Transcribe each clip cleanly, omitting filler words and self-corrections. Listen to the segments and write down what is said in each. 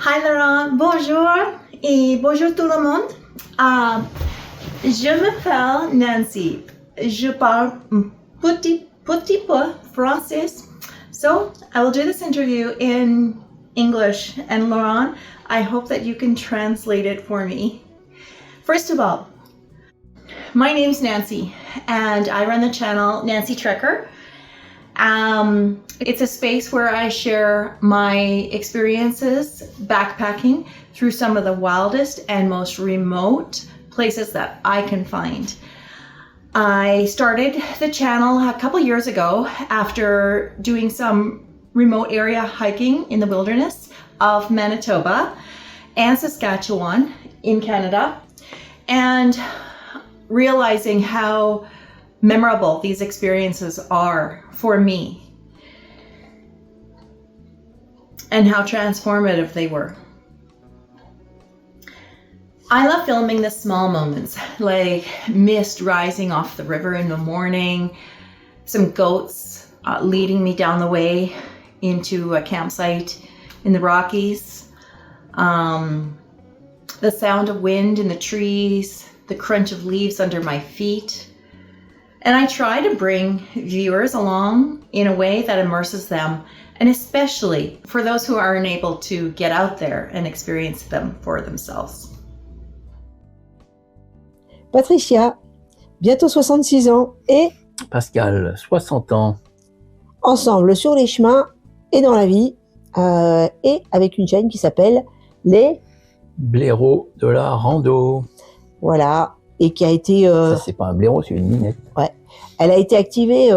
Hi Laurent, bonjour et bonjour tout le monde. Je m'appelle Nancy. Je parle petit peu français. So I will do this interview in English. And Laurent, I hope that you can translate it for me. First of all, my name's Nancy and I run the channel Nancy Trekker. It's a space where I share my experiences backpacking through some of the wildest and most remote places that I can find. I started the channel a couple years ago after doing some remote area hiking in the wilderness of Manitoba and Saskatchewan in Canada, and realizing how memorable these experiences are for me and how transformative they were. I love filming the small moments, like mist rising off the river in the morning, some goats leading me down the way into a campsite in the Rockies, the sound of wind in the trees, the crunch of leaves under my feet. And I try to bring viewers along in a way that immerses them, and especially for those who are unable to get out there and experience them for themselves. Patricia, bientôt 66 ans, et Pascal, 60 ans. Ensemble sur les chemins et dans la vie, et avec une chaîne qui s'appelle Les Blaireaux de la rando. Voilà, et qui a été... Ça, c'est pas un blaireau, c'est une minette. Ouais, elle a été activée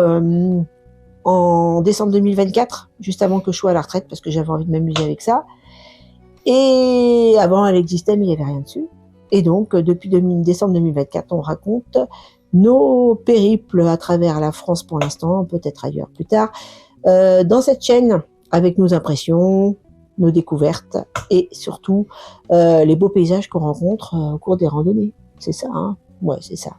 en décembre 2024, juste avant que je sois à la retraite, parce que j'avais envie de m'amuser avec ça. Et avant, elle existait, mais il n'y avait rien dessus. Et donc, depuis décembre 2024, on raconte nos périples à travers la France pour l'instant, peut-être ailleurs plus tard, dans cette chaîne, avec nos impressions, nos découvertes et surtout les beaux paysages qu'on rencontre au cours des randonnées. C'est ça, hein? Ouais, c'est ça.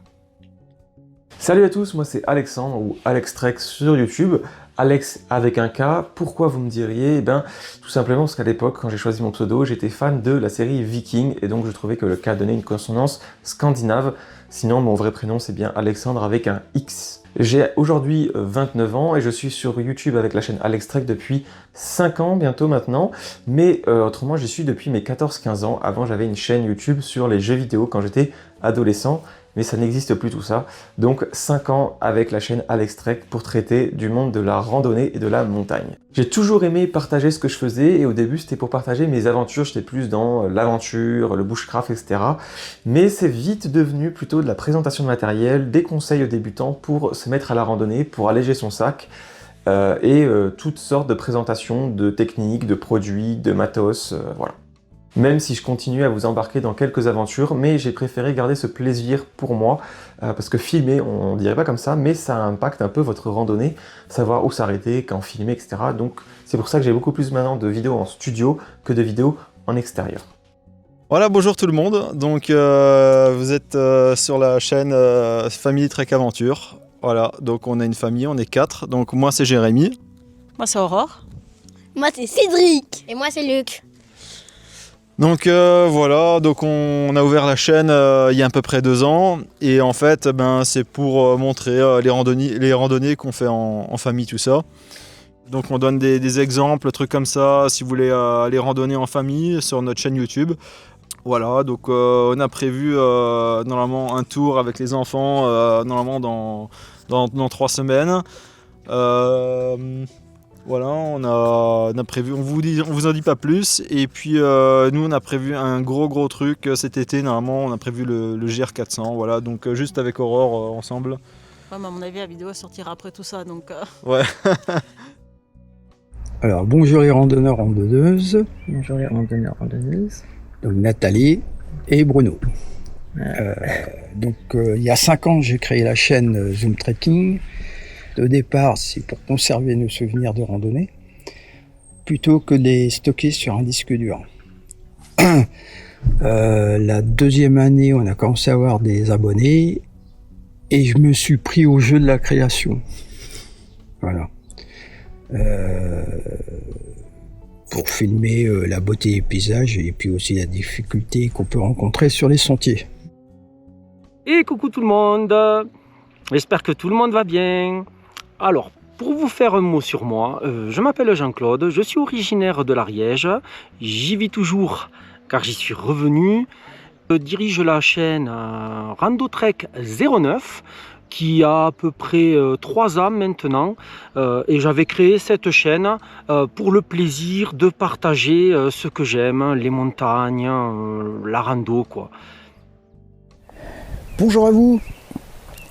Salut à tous, moi c'est Alexandre ou Alex Trek sur YouTube. Alex avec un K. Pourquoi vous me diriez? Eh bien, tout simplement parce qu'à l'époque, quand j'ai choisi mon pseudo, j'étais fan de la série Viking et donc je trouvais que le K donnait une consonance scandinave. Sinon, mon vrai prénom c'est bien Alexandre avec un X. J'ai aujourd'hui 29 ans et je suis sur YouTube avec la chaîne Alex Trek depuis 5 ans bientôt maintenant. Mais autrement, j'y suis depuis mes 14-15 ans. Avant, j'avais une chaîne YouTube sur les jeux vidéo quand j'étais adolescent. Mais ça n'existe plus tout ça. Donc 5 ans avec la chaîne Alex Trek pour traiter du monde de la randonnée et de la montagne. J'ai toujours aimé partager ce que je faisais et au début c'était pour partager mes aventures, j'étais plus dans l'aventure, le bushcraft, etc. Mais c'est vite devenu plutôt de la présentation de matériel, des conseils aux débutants pour se mettre à la randonnée, pour alléger son sac et toutes sortes de présentations de techniques, de produits, de matos, voilà. Même si je continue à vous embarquer dans quelques aventures, mais j'ai préféré garder ce plaisir pour moi, parce que filmer, on dirait pas comme ça, mais ça impacte un peu votre randonnée, savoir où s'arrêter, quand filmer, etc. Donc c'est pour ça que j'ai beaucoup plus maintenant de vidéos en studio que de vidéos en extérieur. Voilà, bonjour tout le monde, donc vous êtes sur la chaîne Family Trek Aventure. Voilà, donc on a une famille, on est 4, donc moi c'est Jérémy. Moi c'est Aurore. Moi c'est Cédric. Et moi c'est Luc. Donc voilà, donc on a ouvert la chaîne il y a à peu près 2 ans et en fait c'est pour montrer les randonnées qu'on fait en famille, tout ça. Donc on donne des exemples, trucs comme ça, si vous voulez aller randonner en famille sur notre chaîne YouTube. Voilà, donc on a prévu normalement un tour avec les enfants normalement dans 3 semaines. Voilà, on a prévu, on vous en dit pas plus, et puis nous on a prévu un gros truc cet été, normalement on a prévu le GR400, voilà, donc juste avec Aurore ensemble. Ouais, mais à mon avis la vidéo sortira après tout ça, donc... Ouais. Alors, bonjour les randonneurs, randonneuses. Bonjour les randonneurs, randonneuses. Donc, Nathalie et Bruno. Il y a 5 ans, j'ai créé la chaîne Zoom Trekking. Au départ, c'est pour conserver nos souvenirs de randonnée, plutôt que de les stocker sur un disque dur. La deuxième année, on a commencé à avoir des abonnés, et je me suis pris au jeu de la création. Voilà. Pour filmer la beauté des paysages et puis aussi la difficulté qu'on peut rencontrer sur les sentiers. Et coucou tout le monde, j'espère que tout le monde va bien. Alors, pour vous faire un mot sur moi, je m'appelle Jean-Claude, je suis originaire de l'Ariège, j'y vis toujours car j'y suis revenu. Je dirige la chaîne Rando Trek 09 qui a à peu près 3 ans maintenant, et j'avais créé cette chaîne pour le plaisir de partager ce que j'aime, les montagnes, la rando quoi. Bonjour à vous.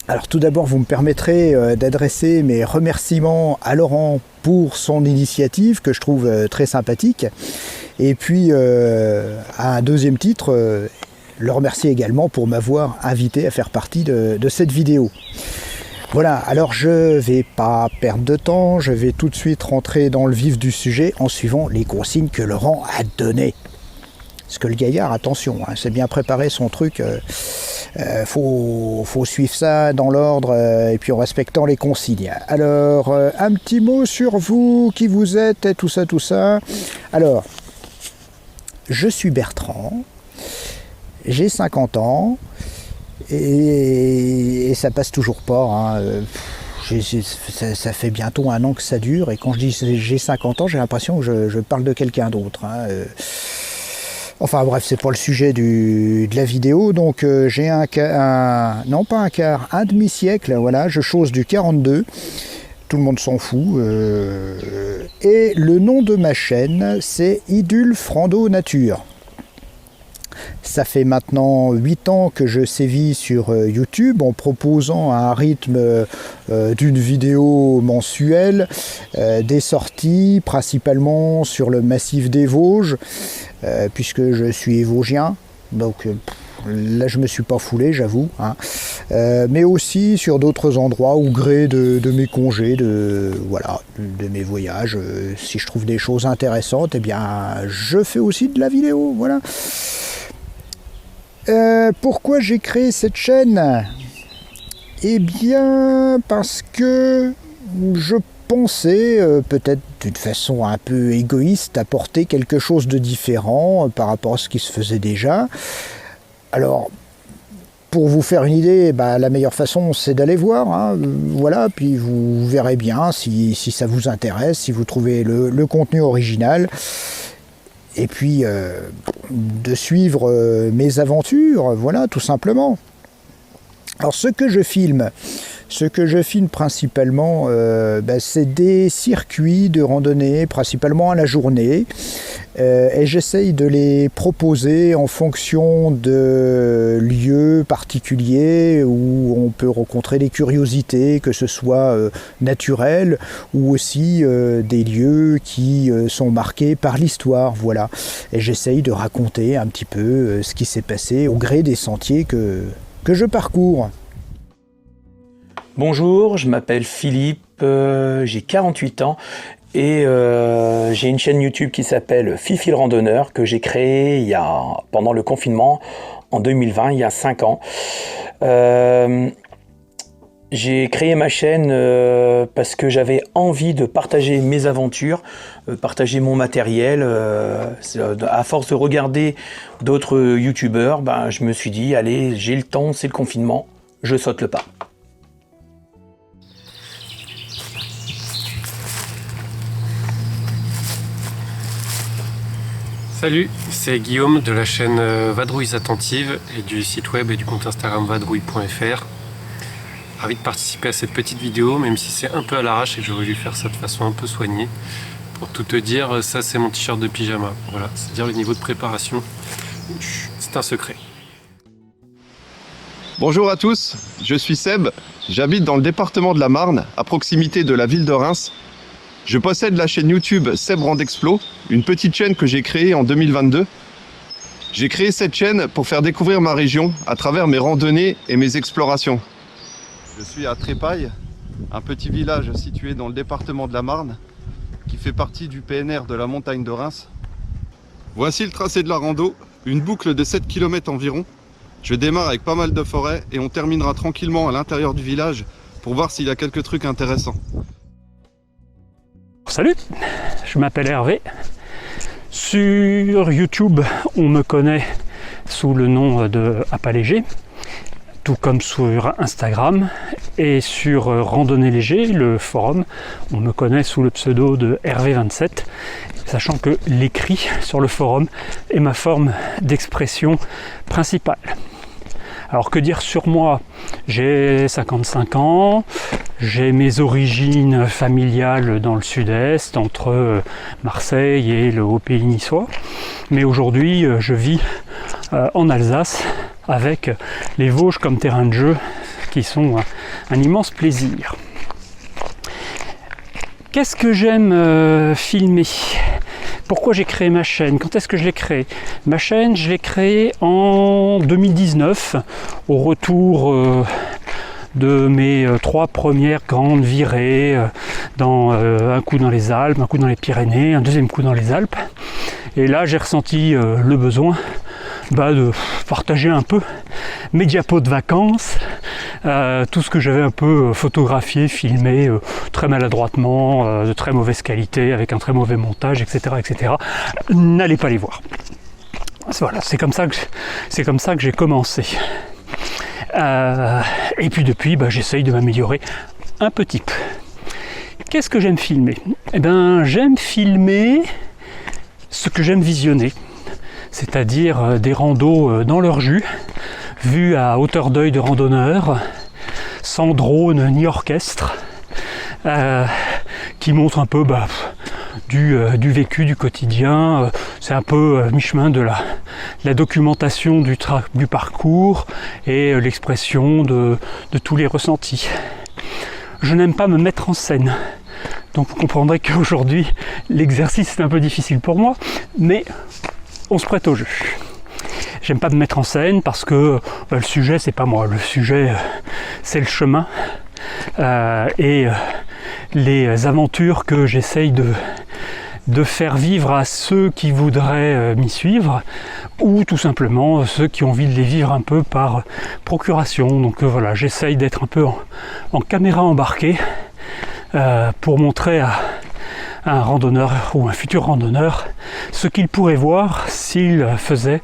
Alors tout d'abord, vous me permettrez d'adresser mes remerciements à Laurent pour son initiative que je trouve très sympathique. Et puis, à un deuxième titre, le remercier également pour m'avoir invité à faire partie de cette vidéo. Voilà, alors je vais pas perdre de temps, je vais tout de suite rentrer dans le vif du sujet en suivant les consignes que Laurent a données. Parce que le gaillard, attention, hein, c'est bien préparé son truc, faut suivre ça dans l'ordre et puis en respectant les consignes. Alors, un petit mot sur vous, qui vous êtes et tout ça. Alors, je suis Bertrand, j'ai 50 ans et ça passe toujours pas. Hein. Ça fait bientôt 1 an que ça dure et quand je dis j'ai 50 ans, j'ai l'impression que je parle de quelqu'un d'autre. Hein. Enfin bref, c'est pas le sujet de la vidéo, donc j'ai un demi-siècle, voilà, je chose du 42, tout le monde s'en fout, et le nom de ma chaîne, c'est Idulf Rando Nature. Ça fait maintenant 8 ans que je sévis sur YouTube en proposant à un rythme d'une vidéo mensuelle des sorties principalement sur le massif des Vosges, puisque je suis vosgien, donc là je me suis pas foulé, j'avoue, hein. Mais aussi sur d'autres endroits au gré de mes congés, de mes voyages. Si je trouve des choses intéressantes, eh bien je fais aussi de la vidéo, voilà. Pourquoi j'ai créé cette chaîne? Eh bien, parce que je pensais, peut-être d'une façon un peu égoïste, apporter quelque chose de différent par rapport à ce qui se faisait déjà. Alors, pour vous faire une idée, la meilleure façon, c'est d'aller voir. Hein, voilà, puis vous verrez bien si ça vous intéresse, si vous trouvez le contenu original. Et puis de suivre mes aventures, voilà, tout simplement. Alors ce que je filme principalement, c'est des circuits de randonnée, principalement à la journée, et j'essaye de les proposer en fonction de lieux particuliers où on peut rencontrer des curiosités, que ce soit naturelles ou aussi des lieux qui sont marqués par l'histoire, voilà. Et j'essaye de raconter un petit peu ce qui s'est passé au gré des sentiers que je parcours. Bonjour, je m'appelle Philippe, j'ai 48 ans et j'ai une chaîne YouTube qui s'appelle Fifi le Randonneur que j'ai créée pendant le confinement en 2020, il y a 5 ans. J'ai créé ma chaîne parce que j'avais envie de partager mes aventures, partager mon matériel. À force de regarder d'autres youtubeurs, je me suis dit, allez, j'ai le temps, c'est le confinement, je saute le pas. Salut, c'est Guillaume de la chaîne Vadrouilles Attentives et du site web et du compte Instagram vadrouille.fr. Ravi de participer à cette petite vidéo, même si c'est un peu à l'arrache et que j'aurais dû faire ça de façon un peu soignée. Pour tout te dire, ça c'est mon t-shirt de pyjama. Voilà, c'est-à-dire le niveau de préparation, c'est un secret. Bonjour à tous, je suis Seb, j'habite dans le département de la Marne, à proximité de la ville de Reims. Je possède la chaîne YouTube Seb Randexplo, une petite chaîne que j'ai créée en 2022. J'ai créé cette chaîne pour faire découvrir ma région à travers mes randonnées et mes explorations. Je suis à Trépaille, un petit village situé dans le département de la Marne, qui fait partie du PNR de la montagne de Reims. Voici le tracé de la rando, une boucle de 7 km environ. Je démarre avec pas mal de forêt et on terminera tranquillement à l'intérieur du village pour voir s'il y a quelques trucs intéressants. Salut, je m'appelle Hervé. Sur YouTube, on me connaît sous le nom de Appaléger, tout comme sur Instagram. Et sur Randonnée Léger, le forum, on me connaît sous le pseudo de Hervé27, sachant que l'écrit sur le forum est ma forme d'expression principale. Alors que dire sur moi? J'ai 55 ans, j'ai mes origines familiales dans le sud-est, entre Marseille et le haut pays niçois. Mais aujourd'hui, je vis en Alsace avec les Vosges comme terrain de jeu qui sont un immense plaisir. Qu'est-ce que j'aime filmer? Pourquoi j'ai créé ma chaîne? Quand est-ce que je l'ai créée? Ma chaîne, je l'ai créée en 2019, au retour de mes 3 premières grandes virées, un coup dans les Alpes, un coup dans les Pyrénées, un deuxième coup dans les Alpes. Et là, j'ai ressenti le besoin de partager un peu mes diapos de vacances, tout ce que j'avais un peu photographié, filmé très maladroitement, de très mauvaise qualité, avec un très mauvais montage, etc. etc. N'allez pas les voir. Voilà, c'est comme ça que j'ai commencé. Et puis depuis, j'essaye de m'améliorer un petit peu. Qu'est-ce que j'aime filmer? Eh bien, j'aime filmer ce que j'aime visionner, c'est-à-dire des randos dans leur jus, vus à hauteur d'œil de randonneur, sans drone ni orchestre, qui montrent un peu du vécu, du quotidien. C'est un peu mi-chemin de la documentation du parcours et l'expression de tous les ressentis. Je n'aime pas me mettre en scène. Donc vous comprendrez qu'aujourd'hui, l'exercice est un peu difficile pour moi, mais on se prête au jeu. J'aime pas me mettre en scène parce que le sujet, c'est pas moi. Le sujet, c'est le chemin et les aventures que j'essaye de faire vivre à ceux qui voudraient m'y suivre, ou tout simplement ceux qui ont envie de les vivre un peu par procuration. Donc voilà, j'essaye d'être un peu en caméra embarquée pour montrer à un randonneur ou un futur randonneur ce qu'il pourrait voir s'il faisait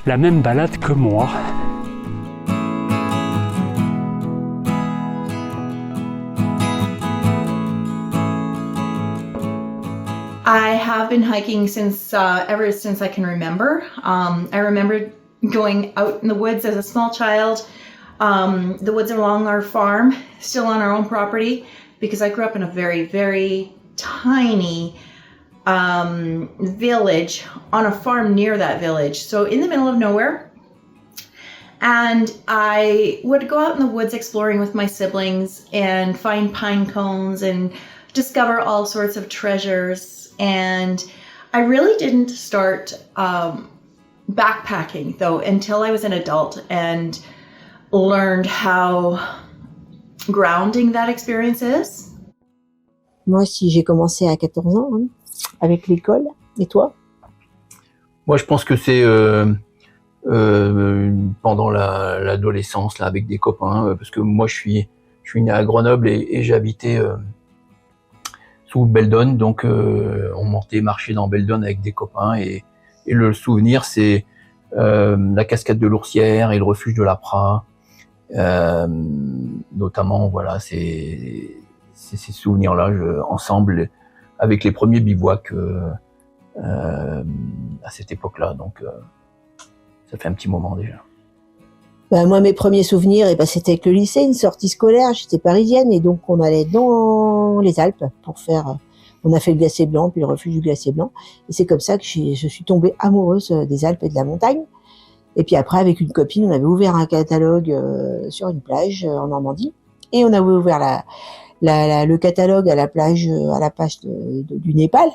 la même balade que moi. I have been hiking since ever since I can remember. I remember going out in the woods as a small child. The woods along our farm, still on our own property, because I grew up in a very, very tiny village on a farm near that village. So in the middle of nowhere. And I would go out in the woods exploring with my siblings and find pine cones and discover all sorts of treasures. And I really didn't start backpacking though until I was an adult and learned how grounding that experience is. Moi, si j'ai commencé à 14 ans, avec l'école. Et toi? Moi, je pense que c'est pendant l'adolescence, là, avec des copains, parce que moi, je suis né à Grenoble et j'ai habité sous Beldon, donc on montait marcher dans Beldon avec des copains et le souvenir, c'est la cascade de l'Ourcière et le refuge de l'Apra, notamment, voilà, c'est ces souvenirs-là, ensemble, avec les premiers bivouacs à cette époque-là. Donc, ça fait un petit moment déjà. Moi, mes premiers souvenirs, c'était avec le lycée, une sortie scolaire. J'étais parisienne et donc on allait dans les Alpes pour faire. On a fait le Glacier Blanc, puis le refuge du Glacier Blanc. Et c'est comme ça que je suis tombée amoureuse des Alpes et de la montagne. Et puis après, avec une copine, on avait ouvert un catalogue sur une plage en Normandie. Et on avait ouvert le catalogue à la page du Népal.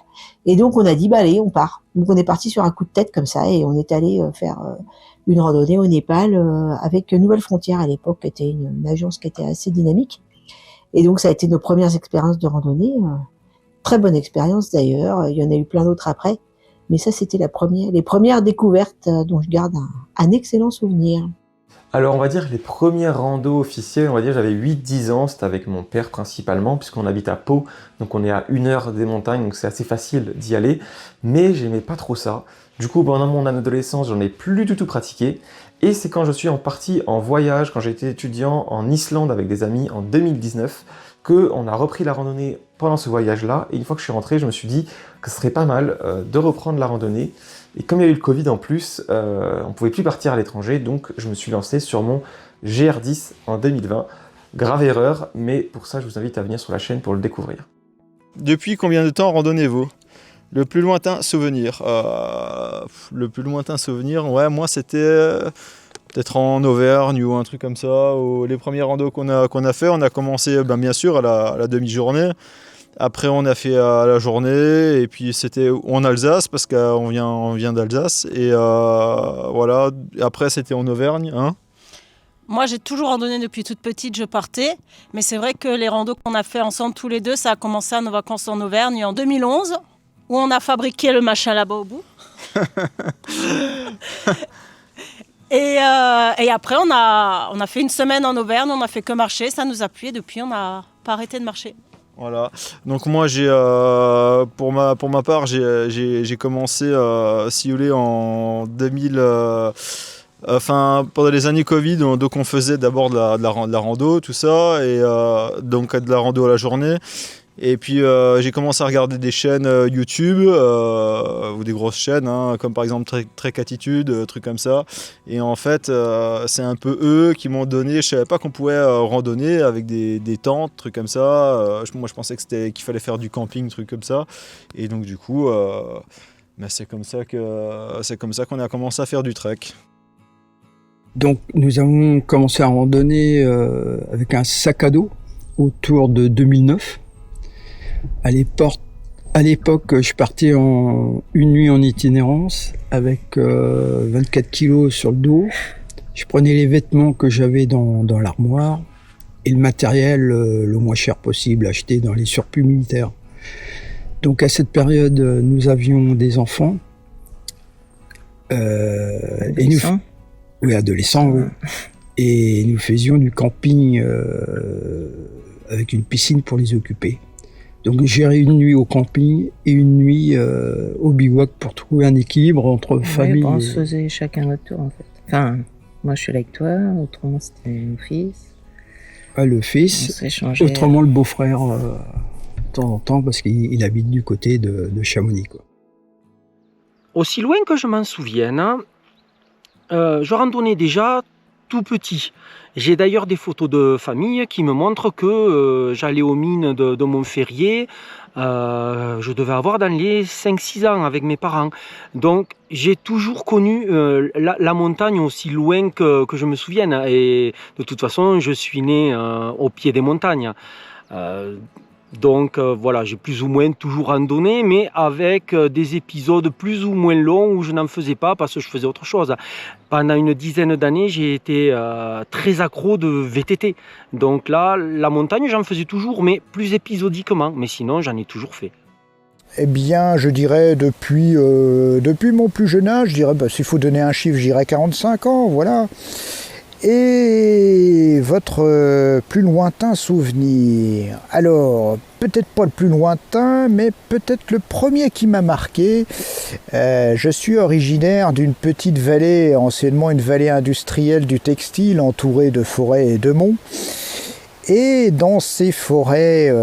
Et donc on a dit bah allez, on part. Donc on est parti sur un coup de tête comme ça et on est allé faire une randonnée au Népal avec Nouvelles Frontières à l'époque, qui était une agence qui était assez dynamique. Et donc ça a été nos premières expériences de randonnée. Très bonne expérience d'ailleurs. Il y en a eu plein d'autres après. Mais ça, c'était les premières découvertes dont je garde un excellent souvenir. Alors on va dire les premières randos officielles, on va dire j'avais 8-10 ans, c'était avec mon père principalement, puisqu'on habite à Pau, donc on est à 1 heure des montagnes, donc c'est assez facile d'y aller, mais j'aimais pas trop ça. Du coup, pendant mon adolescence, j'en ai plus du tout pratiqué, et c'est quand je suis parti en voyage, quand j'étais étudiant en Islande avec des amis en 2019, qu'on a repris la randonnée pendant ce voyage-là, et une fois que je suis rentré, je me suis dit que ce serait pas mal de reprendre la randonnée. Et comme il y a eu le Covid en plus, on ne pouvait plus partir à l'étranger, donc je me suis lancé sur mon GR10 en 2020. Grave erreur, mais pour ça, je vous invite à venir sur la chaîne pour le découvrir. Depuis combien de temps randonnez-vous ? Le plus lointain souvenir. Le plus lointain souvenir, ouais, moi c'était peut-être en Auvergne ou un truc comme ça. Les premiers randos qu'on a fait, on a commencé bien sûr à la demi-journée. Après, on a fait la journée, et puis c'était en Alsace, parce qu'on vient d'Alsace. Et voilà, après, c'était en Auvergne. Hein. Moi, j'ai toujours randonné depuis toute petite, je partais. Mais c'est vrai que les randos qu'on a fait ensemble tous les deux, ça a commencé à nos vacances en Auvergne en 2011, où on a fabriqué le machin là-bas au bout. Et après, on a fait une semaine en Auvergne, on n'a fait que marcher, ça nous a plu, et depuis, on n'a pas arrêté de marcher. Voilà. Donc moi, pour ma part, j'ai commencé si vous voulez, en 2000. Pendant les années Covid, donc on faisait d'abord de la rando, tout ça, et donc de la rando à la journée. Et puis j'ai commencé à regarder des chaînes YouTube, ou des grosses chaînes, hein, comme par exemple Trek Attitude, trucs comme ça. Et en fait, c'est un peu eux qui m'ont donné, je savais pas qu'on pouvait randonner avec des tentes, trucs comme ça. Moi je pensais qu'il fallait faire du camping, trucs comme ça. Et donc du coup, c'est comme ça qu'on a commencé à faire du trek. Donc nous avons commencé à randonner avec un sac à dos autour de 2009. À l'époque, je partais une nuit en itinérance avec 24 kilos sur le dos. Je prenais les vêtements que j'avais dans l'armoire et le matériel le moins cher possible acheté dans les surplus militaires. Donc à cette période, nous avions des enfants. Adolescents ? Oui, adolescents, oui. Et nous faisions du camping avec une piscine pour les occuper. Donc gérer une nuit au camping et une nuit au bivouac pour trouver un équilibre entre famille On se faisait chacun notre tour en fait. Enfin, moi je suis là avec toi, autrement c'était mon fils. Le fils, autrement le beau-frère de temps en temps parce qu'il habite du côté de Chamonix, quoi. Aussi loin que je m'en souvienne, je randonnais déjà tout petit. J'ai d'ailleurs des photos de famille qui me montrent que j'allais aux mines de Montferrier. Je devais avoir dans les 5-6 ans avec mes parents. Donc j'ai toujours connu la montagne aussi loin que je me souvienne. Et de toute façon, je suis né au pied des montagnes. Donc voilà, j'ai plus ou moins toujours randonné, mais avec des épisodes plus ou moins longs où je n'en faisais pas parce que je faisais autre chose. Pendant une dizaine d'années, j'ai été très accro de VTT. Donc là, la montagne, j'en faisais toujours, mais plus épisodiquement. Mais sinon, j'en ai toujours fait. Eh bien, je dirais depuis mon plus jeune âge, je dirais, s'il faut donner un chiffre, je dirais 45 ans, voilà. Et votre plus lointain souvenir? Alors, peut-être pas le plus lointain, mais peut-être le premier qui m'a marqué. Je suis originaire d'une petite vallée, anciennement une vallée industrielle du textile, entourée de forêts et de monts. Et dans ces forêts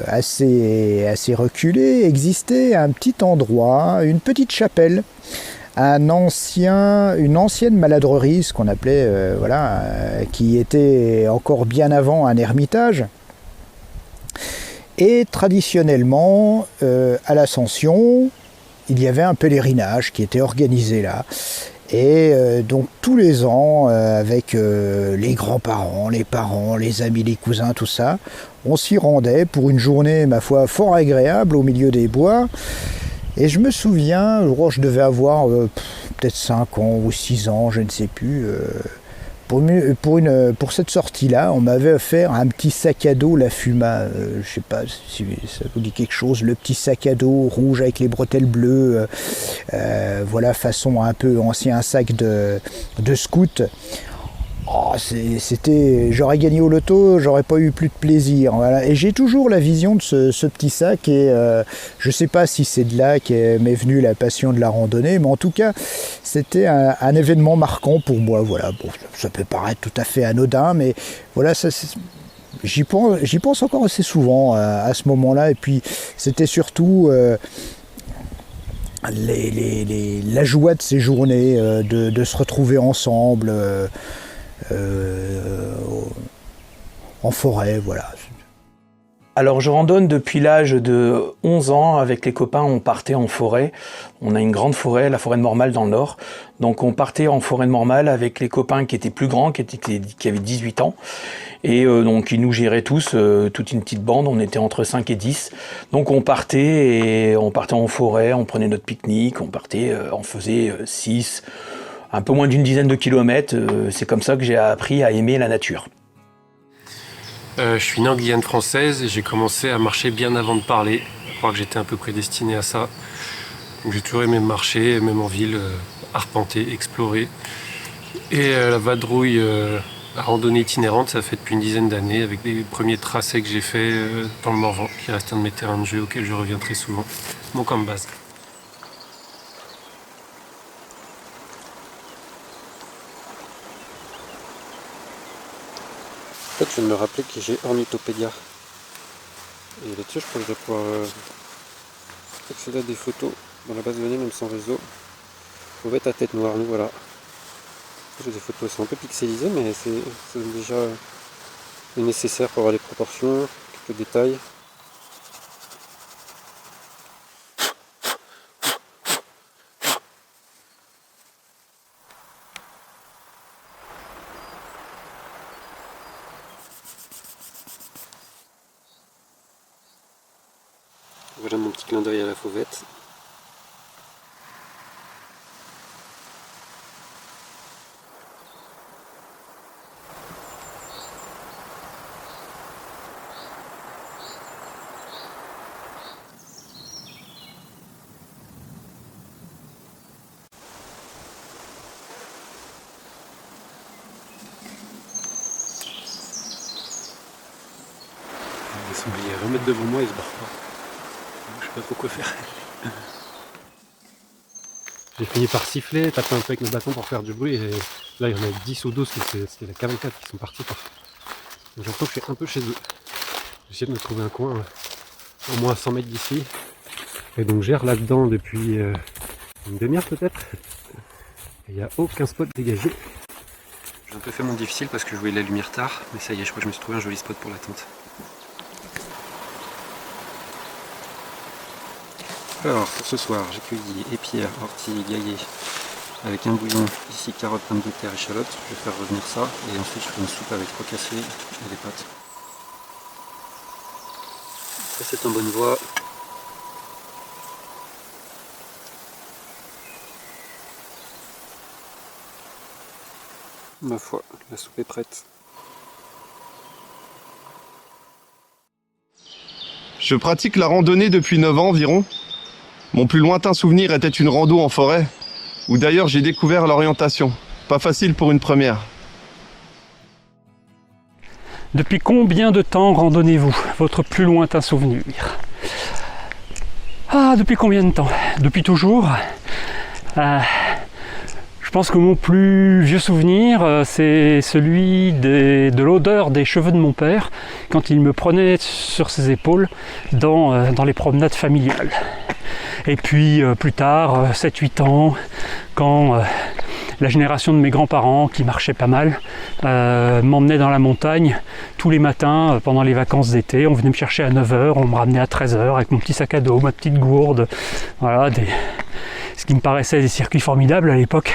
assez reculées, existait un petit endroit, une petite chapelle. Une ancienne maladrerie, ce qu'on appelait, qui était encore bien avant un ermitage. Et traditionnellement, à l'Ascension, il y avait un pèlerinage qui était organisé là. Et donc tous les ans, avec les grands-parents, les parents, les amis, les cousins, tout ça, on s'y rendait pour une journée, ma foi, fort agréable au milieu des bois. Et je me souviens, je devais avoir peut-être 5 ans ou 6 ans, je ne sais plus. Pour cette sortie-là, on m'avait offert un petit sac à dos, la Fuma, je ne sais pas si ça vous dit quelque chose, le petit sac à dos rouge avec les bretelles bleues, voilà, façon un peu ancien sac de scout. Oh, j'aurais gagné au loto, j'aurais pas eu plus de plaisir. Voilà. Et j'ai toujours la vision de ce petit sac et je sais pas si c'est de là m'est venue la passion de la randonnée, mais en tout cas c'était un événement marquant pour moi. Voilà. Bon, ça peut paraître tout à fait anodin, mais voilà, j'y pense encore assez souvent à ce moment-là. Et puis c'était surtout la joie de ces journées, de se retrouver ensemble. En forêt, voilà. Alors je randonne depuis l'âge de 11 ans, avec les copains on partait en forêt, on a une grande forêt, la forêt de Mormal dans le nord, donc on partait en forêt de Mormal avec les copains qui étaient plus grands, qui avaient 18 ans, et donc ils nous géraient tous, toute une petite bande, on était entre 5 et 10, donc on partait en forêt, on prenait notre pique-nique, on faisait 6, un peu moins d'une dizaine de kilomètres, c'est comme ça que j'ai appris à aimer la nature. Je suis né en Guyane française et j'ai commencé à marcher bien avant de parler. Je crois que j'étais un peu prédestiné à ça. Donc j'ai toujours aimé marcher, même en ville, arpenter, explorer. Et la vadrouille, la randonnée itinérante, ça fait depuis une dizaine d'années avec les premiers tracés que j'ai faits dans le Morvan, qui reste un de mes terrains de jeu auxquels je reviens très souvent. Mon camp de base. En fait, je viens de me rappeler que j'ai Ornithopédia. Et là-dessus, je crois que je vais pouvoir accéder à des photos dans la base de données, même sans réseau. Fauvette à tête noire, nous voilà. J'ai des photos, elles sont un peu pixelisées, mais c'est déjà le nécessaire pour avoir les proportions, quelques détails. Voilà mon petit clin d'œil à la fauvette. Ils sont obligés à remettre devant moi et se barrent pas. Je sais pas trop quoi faire. J'ai fini par siffler, taper un peu avec le bâton pour faire du bruit et là il y en a 10 ou 12, c'était la cavalcade qui sont partis. Donc j'ai l'impression que je suis un peu chez eux. J'essaie de me trouver un coin au moins à 100 mètres d'ici. Et donc j'erre là-dedans depuis une demi-heure peut-être. Il n'y a aucun spot dégagé. J'ai un peu fait mon difficile parce que je voyais la lumière tard, mais ça y est, je crois que je me suis trouvé un joli spot pour la tente. Alors pour ce soir, j'ai cueilli épierre, ortie, gaillet avec un bouillon, ici carottes, pommes de terre, échalotes. Je vais faire revenir ça et ensuite je ferai une soupe avec crocassé et des pâtes. Ça c'est en bonne voie. Ma foi, la soupe est prête. Je pratique la randonnée depuis 9 ans environ. Mon plus lointain souvenir était une rando en forêt, où d'ailleurs j'ai découvert l'orientation. Pas facile pour une première. Depuis combien de temps randonnez-vous? Votre plus lointain souvenir? Ah, depuis combien de temps? Depuis toujours. Je pense que mon plus vieux souvenir, c'est celui de l'odeur des cheveux de mon père quand il me prenait sur ses épaules dans les promenades familiales. Et puis plus tard, 7-8 ans, quand la génération de mes grands-parents, qui marchaient pas mal, m'emmenait dans la montagne tous les matins pendant les vacances d'été. On venait me chercher à 9h, on me ramenait à 13h avec mon petit sac à dos, ma petite gourde. Voilà, ce qui me paraissait des circuits formidables à l'époque.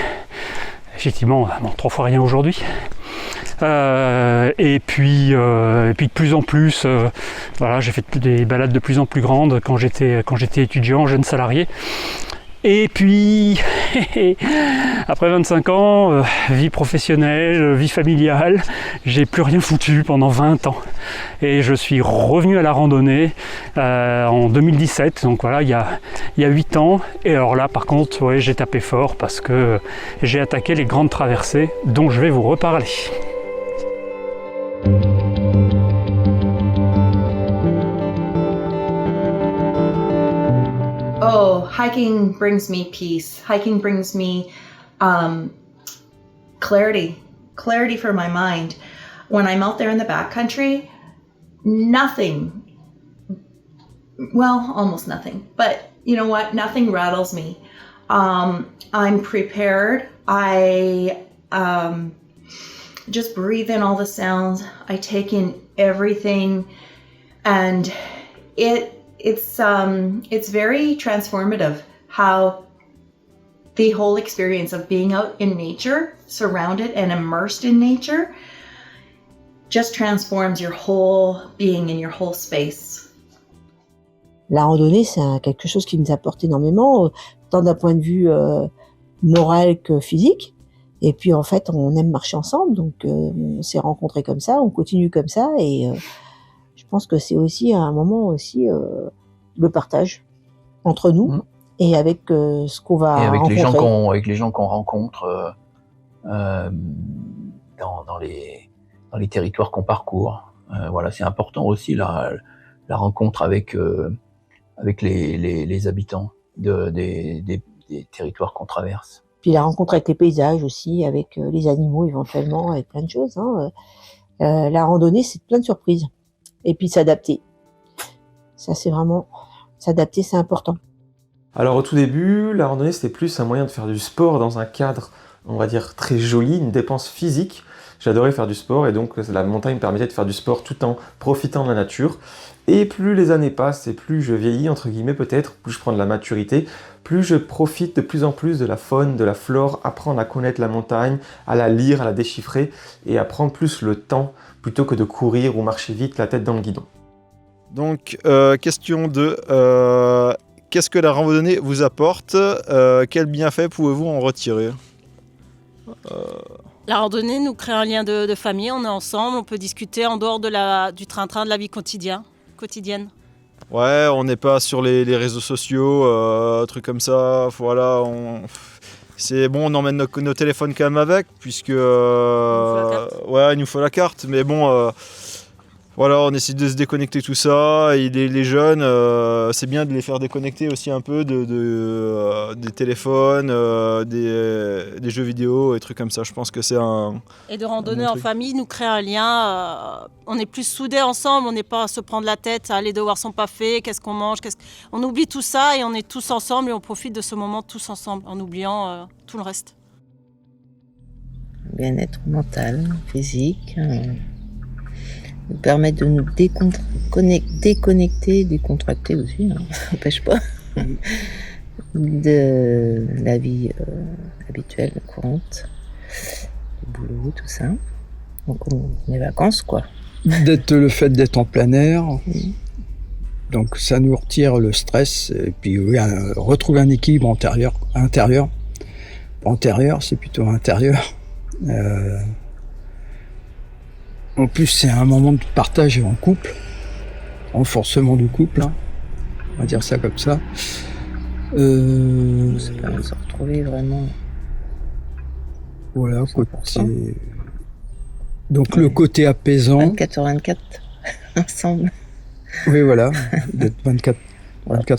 effectivement, bon, 3 fois rien aujourd'hui. Et puis de plus en plus, voilà, j'ai fait des balades de plus en plus grandes quand j'étais étudiant, jeune salarié. Et puis, après 25 ans, vie professionnelle, vie familiale, j'ai plus rien foutu pendant 20 ans. Et je suis revenu à la randonnée en 2017, donc voilà, il y a 8 ans. Et alors là, par contre, ouais, j'ai tapé fort parce que j'ai attaqué les grandes traversées dont je vais vous reparler. Oh, hiking brings me peace. Hiking brings me clarity for my mind. When I'm out there in the backcountry, nothing, well, almost nothing, but you know what? Nothing rattles me. I'm prepared. I just breathe in all the sounds. I take in everything, and it's very transformative how the whole experience of being out in nature, surrounded and immersed in nature, just transforms your whole being and your whole space. La randonnée, c'est quelque chose qui nous apporte énormément, tant d'un point de vue moral que physique. Et puis en fait, on aime marcher ensemble, donc on s'est rencontrés comme ça, on continue comme ça, et je pense que c'est aussi un moment aussi le partage entre nous et avec ce qu'on va rencontrer. Avec les gens qu'on rencontre dans les territoires qu'on parcourt. Voilà, c'est important aussi la rencontre avec les habitants des territoires qu'on traverse. Puis la rencontre avec les paysages aussi, avec les animaux éventuellement, avec plein de choses. La randonnée, c'est plein de surprises. Et puis s'adapter. Ça, c'est vraiment... S'adapter, c'est important. Alors au tout début, la randonnée, c'était plus un moyen de faire du sport dans un cadre, on va dire, très joli, une dépense physique. J'adorais faire du sport et donc la montagne me permettait de faire du sport tout en profitant de la nature. Et plus les années passent et plus je vieillis, entre guillemets peut-être, plus je prends de la maturité, plus je profite de plus en plus de la faune, de la flore, apprendre à connaître la montagne, à la lire, à la déchiffrer et à prendre plus le temps plutôt que de courir ou marcher vite la tête dans le guidon. Donc, question 2. Qu'est-ce que la randonnée vous apporte ? Quel bienfait pouvez-vous en retirer ? La randonnée nous crée un lien de famille, on est ensemble, on peut discuter en dehors du train-train de la vie quotidienne. Ouais, on n'est pas sur les réseaux sociaux, trucs comme ça, voilà, c'est bon, on emmène nos téléphones quand même avec, puisque ouais, il nous faut la carte, mais bon, voilà, on essaie de se déconnecter tout ça, et les jeunes, c'est bien de les faire déconnecter aussi un peu des téléphones, des jeux vidéo et trucs comme ça, je pense que c'est un... Et de randonner en famille nous crée un lien, on est plus soudés ensemble, on n'est pas à se prendre la tête, à les devoirs sont pas faits, qu'est-ce qu'on mange, on oublie tout ça et on est tous ensemble et on profite de ce moment tous ensemble, en oubliant tout le reste. Bien-être mental, physique... nous permet de nous déconnecter, décontracter aussi, n'empêche pas, de la vie habituelle, courante, le boulot, tout ça. Donc les vacances, quoi. Le fait d'être en plein air, donc ça nous retire le stress, et puis oui, retrouver un équilibre intérieur, c'est plutôt intérieur. En plus, c'est un moment de partage en couple, renforcement du couple, on va dire ça comme ça. Ça permet de se retrouver vraiment. Voilà, donc le côté apaisant. 24h24, ensemble. Oui, voilà, d'être 24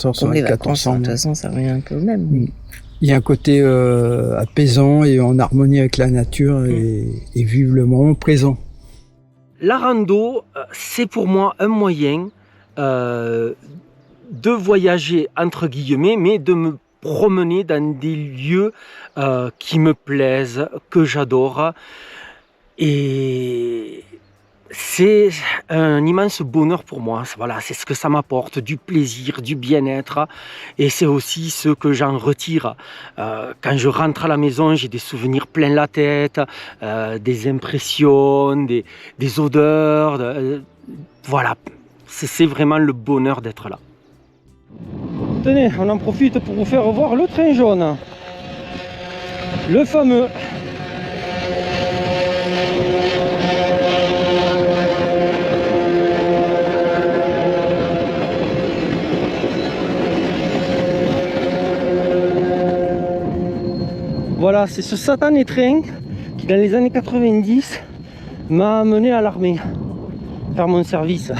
heures sur 24 ensemble. De toute façon, ça revient un peu au même. Il y a un côté apaisant et en harmonie avec la nature et vivre le moment présent. La rando, c'est pour moi un moyen de voyager, entre guillemets, mais de me promener dans des lieux qui me plaisent, que j'adore. Et c'est un immense bonheur pour moi. Voilà, c'est ce que ça m'apporte, du plaisir, du bien-être. Et c'est aussi ce que j'en retire. Quand je rentre à la maison, j'ai des souvenirs plein la tête, des impressions, des odeurs. Voilà, c'est vraiment le bonheur d'être là. Tenez, on en profite pour vous faire voir le train jaune. Le fameux. Voilà, c'est ce satané train qui, dans les années 90, m'a amené à l'armée, faire mon service.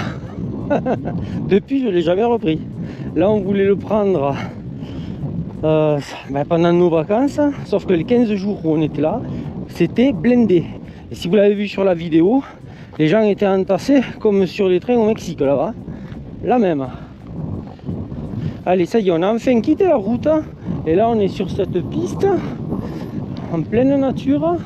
Depuis, je ne l'ai jamais repris. Là, on voulait le prendre pendant nos vacances, sauf que les 15 jours où on était là, c'était blindé. Et si vous l'avez vu sur la vidéo, les gens étaient entassés comme sur les trains au Mexique, là-bas. La même. Allez, ça y est, on a enfin quitté la route. Et là, on est sur cette piste, en pleine nature,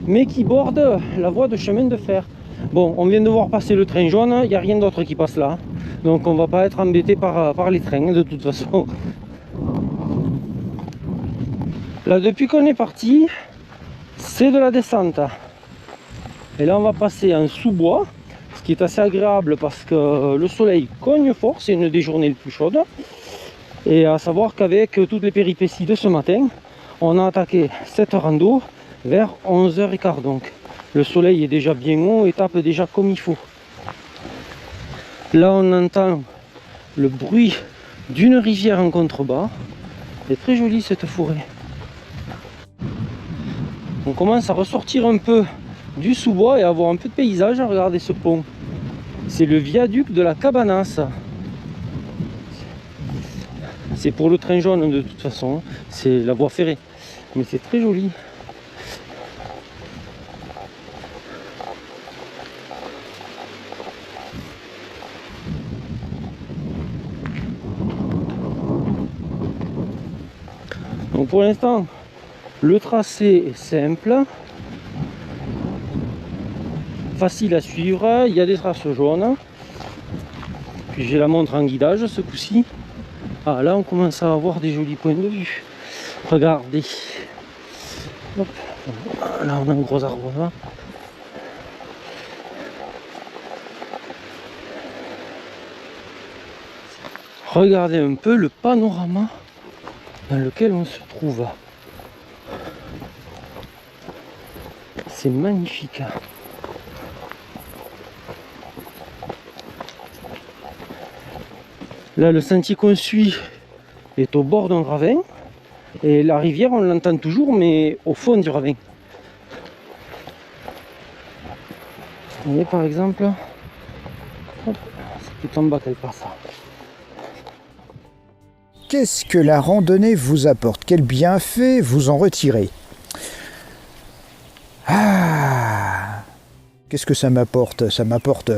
mais qui borde la voie de chemin de fer. Bon, on vient de voir passer le train jaune, il n'y a rien d'autre qui passe là. Donc on va pas être embêté par les trains de toute façon. Là, depuis qu'on est parti, c'est de la descente. Et là, on va passer en sous-bois, ce qui est assez agréable parce que le soleil cogne fort, c'est une des journées les plus chaudes. Et à savoir qu'avec toutes les péripéties de ce matin, on a attaqué cette rando vers 11h15. Donc le soleil est déjà bien haut et tape déjà comme il faut. Là, on entend le bruit d'une rivière en contrebas. C'est très joli cette forêt. On commence à ressortir un peu du sous-bois et à avoir un peu de paysage. Regardez ce pont. C'est le viaduc de la Cabanasse. C'est pour le train jaune de toute façon. C'est la voie ferrée. Mais c'est très joli. Donc pour l'instant, le tracé est simple, facile à suivre, il y a des traces jaunes. Puis j'ai la montre en guidage ce coup-ci. Ah, là on commence à avoir des jolis points de vue. Regardez. Hop. Là on a un gros arbre là. Regardez un peu le panorama dans lequel on se trouve. C'est magnifique. Là, le sentier qu'on suit est au bord d'un ravin. Et la rivière, on l'entend toujours, mais au fond du ravin. Vous voyez, par exemple, c'est tout en bas qu'elle passe. Qu'est-ce que la randonnée vous apporte? Quel bienfait vous en retirez? Ah, qu'est-ce que ça m'apporte? Ça m'apporte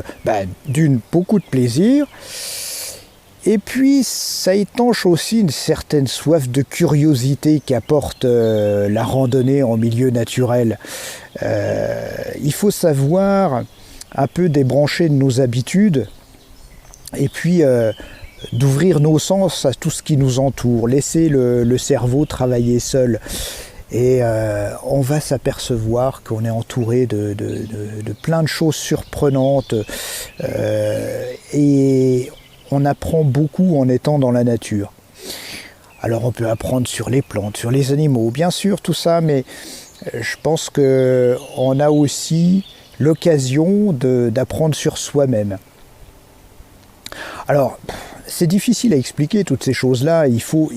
d'une beaucoup de plaisir. Et puis ça étanche aussi une certaine soif de curiosité qu'apporte la randonnée en milieu naturel. Il faut savoir un peu débrancher de nos habitudes et puis d'ouvrir nos sens à tout ce qui nous entoure, laisser le cerveau travailler seul. Et on va s'apercevoir qu'on est entouré de plein de choses surprenantes et on apprend beaucoup en étant dans la nature. Alors on peut apprendre sur les plantes, sur les animaux, bien sûr tout ça, mais je pense qu'on a aussi l'occasion d'apprendre sur soi-même. Alors, c'est difficile à expliquer toutes ces choses-là, il faut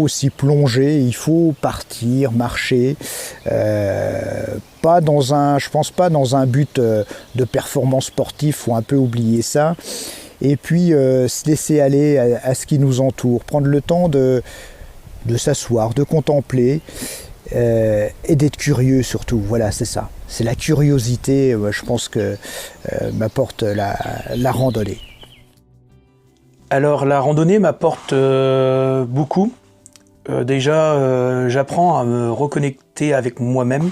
s'y plonger, il faut partir, marcher, je pense pas dans un but de performance sportive, faut un peu oublier ça, et puis se laisser aller à ce qui nous entoure, prendre le temps de s'asseoir, de contempler, et d'être curieux surtout, voilà, c'est ça. C'est la curiosité, je pense que m'apporte la randonnée. Alors la randonnée m'apporte beaucoup. Déjà, j'apprends à me reconnecter avec moi-même.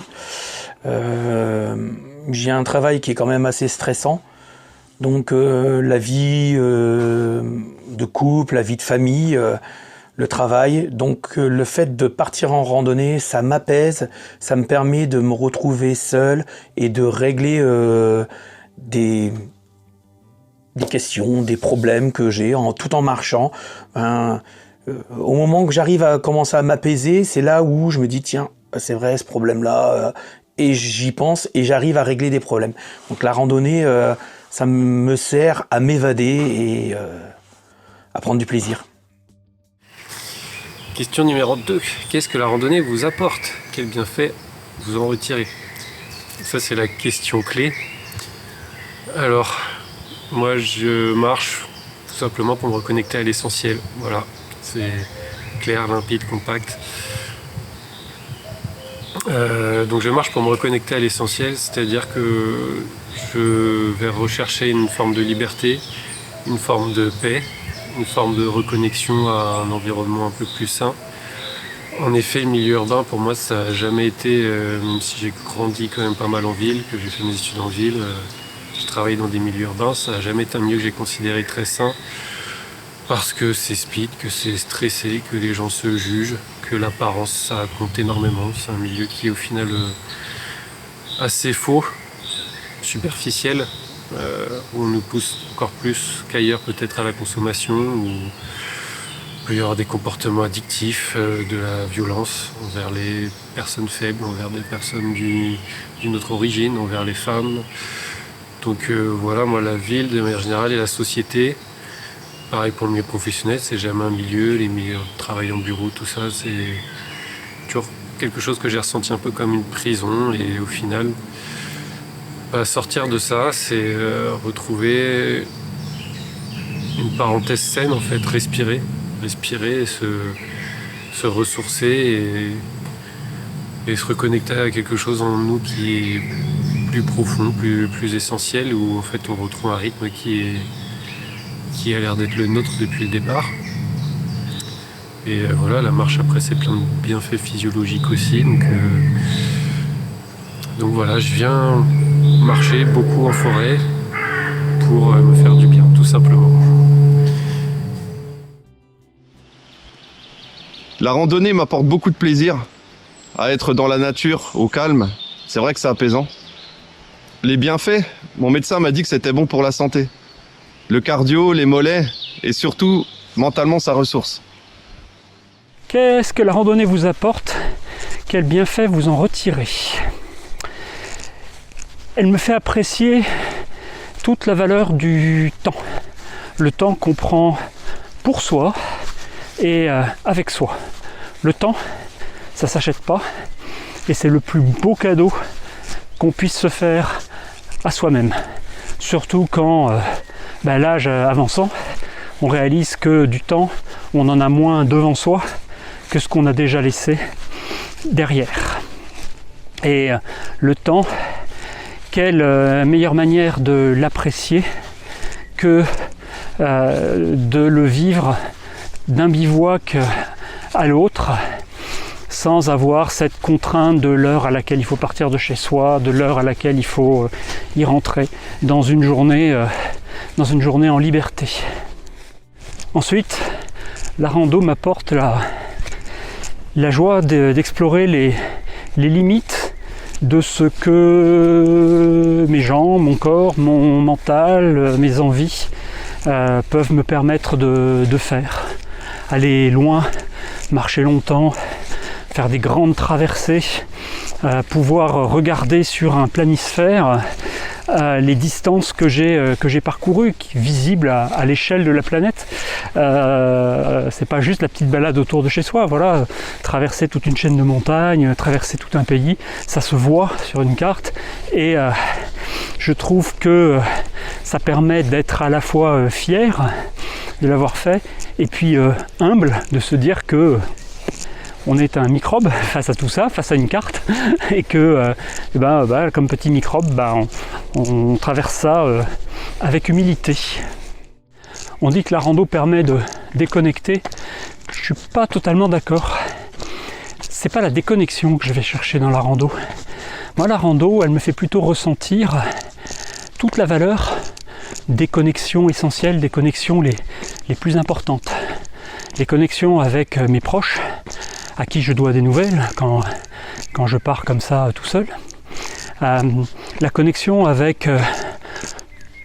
J'ai un travail qui est quand même assez stressant. Donc la vie de couple, la vie de famille, le travail. Donc le fait de partir en randonnée, ça m'apaise, ça me permet de me retrouver seul et de régler des questions, des problèmes que j'ai tout en marchant. Au moment que j'arrive à commencer à m'apaiser, c'est là où je me dis tiens, c'est vrai ce problème-là, et j'y pense et j'arrive à régler des problèmes. Donc la randonnée, ça me sert à m'évader et à prendre du plaisir. Question numéro 2. Qu'est-ce que la randonnée vous apporte? Quel bienfait vous en retirez? Ça, c'est la question clé. Alors, moi, je marche tout simplement pour me reconnecter à l'essentiel. Voilà, c'est clair, limpide, compact. Donc je marche pour me reconnecter à l'essentiel, c'est-à-dire que je vais rechercher une forme de liberté, une forme de paix, une forme de reconnexion à un environnement un peu plus sain. En effet, le milieu urbain, pour moi, ça n'a jamais été, même si j'ai grandi quand même pas mal en ville, que j'ai fait mes études en ville, j'ai travaillé dans des milieux urbains, ça n'a jamais été un milieu que j'ai considéré très sain, parce que c'est speed, que c'est stressé, que les gens se jugent, que l'apparence, ça compte énormément. C'est un milieu qui est au final assez faux, superficiel, où on nous pousse encore plus qu'ailleurs peut-être à la consommation, où il peut y avoir des comportements addictifs, de la violence envers les personnes faibles, envers des personnes d'une autre origine, envers les femmes. Donc voilà, moi la ville de manière générale et la société, pareil pour le milieu professionnel, c'est jamais un milieu, les milieux de travail en bureau, tout ça, c'est toujours quelque chose que j'ai ressenti un peu comme une prison, et au final, sortir de ça, c'est retrouver une parenthèse saine en fait, respirer, se ressourcer et se reconnecter à quelque chose en nous qui est plus profond, plus essentiel, où en fait on retrouve un rythme qui a l'air d'être le nôtre depuis le départ. Et voilà, la marche après c'est plein de bienfaits physiologiques aussi, donc voilà, je viens marcher beaucoup en forêt pour me faire du bien, tout simplement. La randonnée m'apporte beaucoup de plaisir, à être dans la nature, au calme. C'est vrai que c'est apaisant. Les bienfaits, mon médecin m'a dit que c'était bon pour la santé. Le cardio, les mollets et surtout, mentalement, ça ressource. Qu'est-ce que la randonnée vous apporte? Quel bienfait vous en retirez? Elle me fait apprécier toute la valeur du temps. Le temps qu'on prend pour soi et avec soi. Le temps, ça s'achète pas et c'est le plus beau cadeau qu'on puisse se faire à soi-même. Surtout quand l'âge avançant, on réalise que du temps, on en a moins devant soi que ce qu'on a déjà laissé derrière. Et le temps, quelle meilleure manière de l'apprécier que de le vivre d'un bivouac à l'autre, sans avoir cette contrainte de l'heure à laquelle il faut partir de chez soi, de l'heure à laquelle il faut y rentrer, dans une journée en liberté. Ensuite, la rando m'apporte la joie d'explorer les limites de ce que mes jambes, mon corps, mon mental, mes envies peuvent me permettre de faire. Aller loin, marcher longtemps, faire des grandes traversées, pouvoir regarder sur un planisphère les distances que j'ai parcourues, visibles à l'échelle de la planète. C'est pas juste la petite balade autour de chez soi, voilà, traverser toute une chaîne de montagnes, traverser tout un pays, ça se voit sur une carte, et je trouve que ça permet d'être à la fois fier de l'avoir fait, et puis humble de se dire que on est un microbe face à tout ça, face à une carte, et que comme petit microbe, on traverse ça avec humilité. On dit que la rando permet de déconnecter. Je suis pas totalement d'accord. C'est pas la déconnexion que je vais chercher dans la rando. Moi, la rando, elle me fait plutôt ressentir toute la valeur des connexions essentielles, des connexions les plus importantes. Les connexions avec mes proches, à qui je dois des nouvelles quand je pars comme ça tout seul. La connexion avec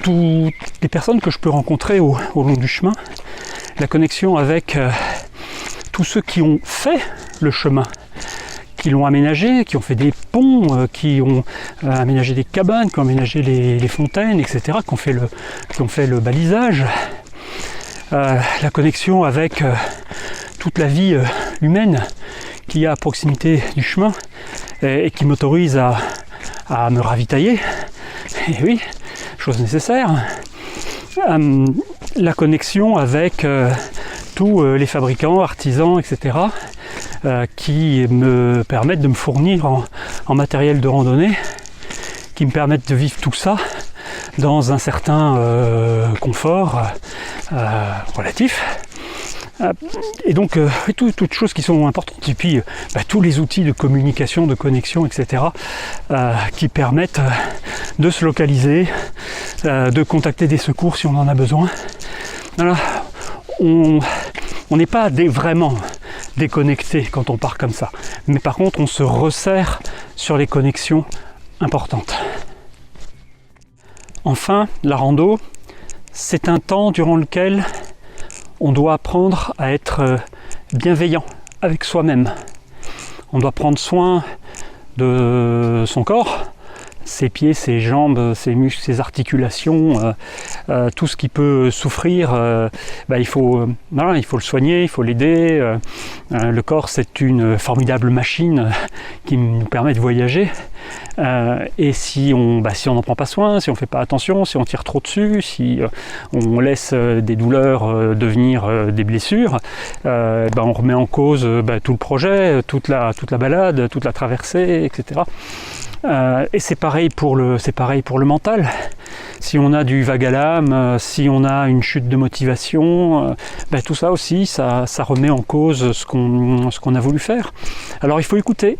toutes les personnes que je peux rencontrer au long du chemin. La connexion avec tous ceux qui ont fait le chemin, qui l'ont aménagé, qui ont fait des ponts, qui ont aménagé des cabanes, qui ont aménagé les fontaines, etc., qui ont fait le balisage. La connexion avec toute la vie humaine qu'il y a à proximité du chemin et qui m'autorise à me ravitailler. Et oui, chose nécessaire. La connexion avec tous les fabricants, artisans, etc., qui me permettent de me fournir en matériel de randonnée, qui me permettent de vivre tout ça dans un certain confort relatif. Et donc toutes choses qui sont importantes. Et puis tous les outils de communication, de connexion, etc., qui permettent de se localiser, de contacter des secours si on en a besoin. Voilà. On n'est pas vraiment déconnecté quand on part comme ça. Mais par contre, on se resserre sur les connexions importantes. Enfin, la rando, c'est un temps durant lequel on doit apprendre à être bienveillant avec soi-même. On doit prendre soin de son corps, ses pieds, ses jambes, ses muscles, ses articulations, tout ce qui peut souffrir, il faut le soigner, il faut l'aider. Le corps, c'est une formidable machine qui nous permet de voyager. Et si on n'en prend pas soin, si on ne fait pas attention, si on tire trop dessus, si on laisse des douleurs devenir des blessures, on remet en cause tout le projet, toute la balade, toute la traversée, etc. Et c'est pareil pour le mental. Si on a du vague à l'âme, si on a une chute de motivation, tout ça aussi, ça remet en cause ce qu'on a voulu faire. Alors il faut écouter.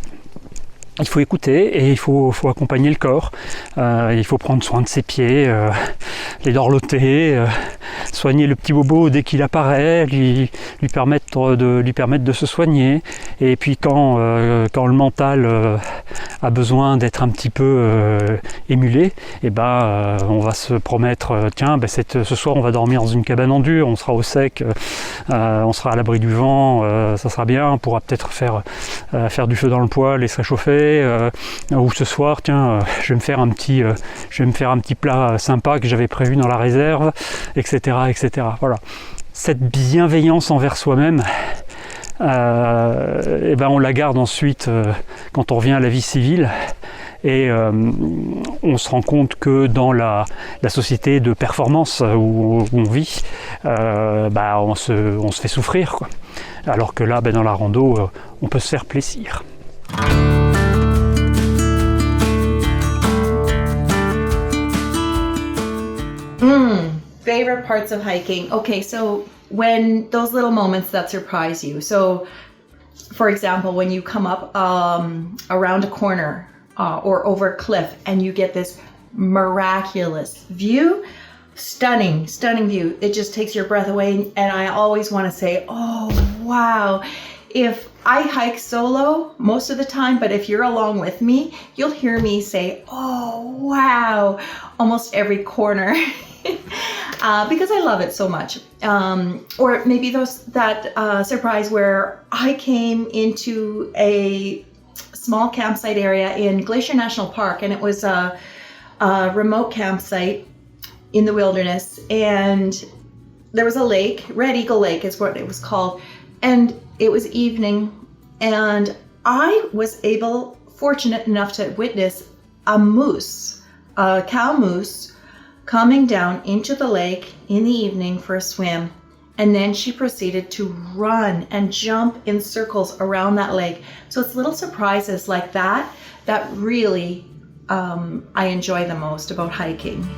Et il faut accompagner le corps. Il faut prendre soin de ses pieds, les dorloter, soigner le petit bobo dès qu'il apparaît, lui permettre de se soigner. Et puis quand le mental a besoin d'être un petit peu émulé, on va se promettre, ce soir on va dormir dans une cabane en dur, on sera au sec, on sera à l'abri du vent, ça sera bien, on pourra peut-être faire du feu dans le poêle et se réchauffer. Ou ce soir, je vais me faire un petit plat sympa que j'avais prévu dans la réserve, etc., etc. Voilà. Cette bienveillance envers soi-même, on la garde ensuite quand on revient à la vie civile. Et on se rend compte que dans la société de performance où on vit, on se fait souffrir, quoi. Alors que là, dans la rando, on peut se faire plaisir. Favorite parts of hiking. Okay, so when those little moments that surprise you. So, for example, when you come up around a corner or over a cliff and you get this miraculous view, stunning view. It just takes your breath away. And I always want to say, oh, wow. If I hike solo most of the time, but if you're along with me, you'll hear me say, oh, wow, almost every corner. Because I love it so much. Or maybe that surprise where I came into a small campsite area in Glacier National Park, and it was a remote campsite in the wilderness, and there was a lake, Red Eagle Lake is what it was called, and it was evening, and I was fortunate enough to witness a cow moose, coming down into the lake in the evening for a swim. And then she proceeded to run and jump in circles around that lake. So it's little surprises like that that really I enjoy the most about hiking.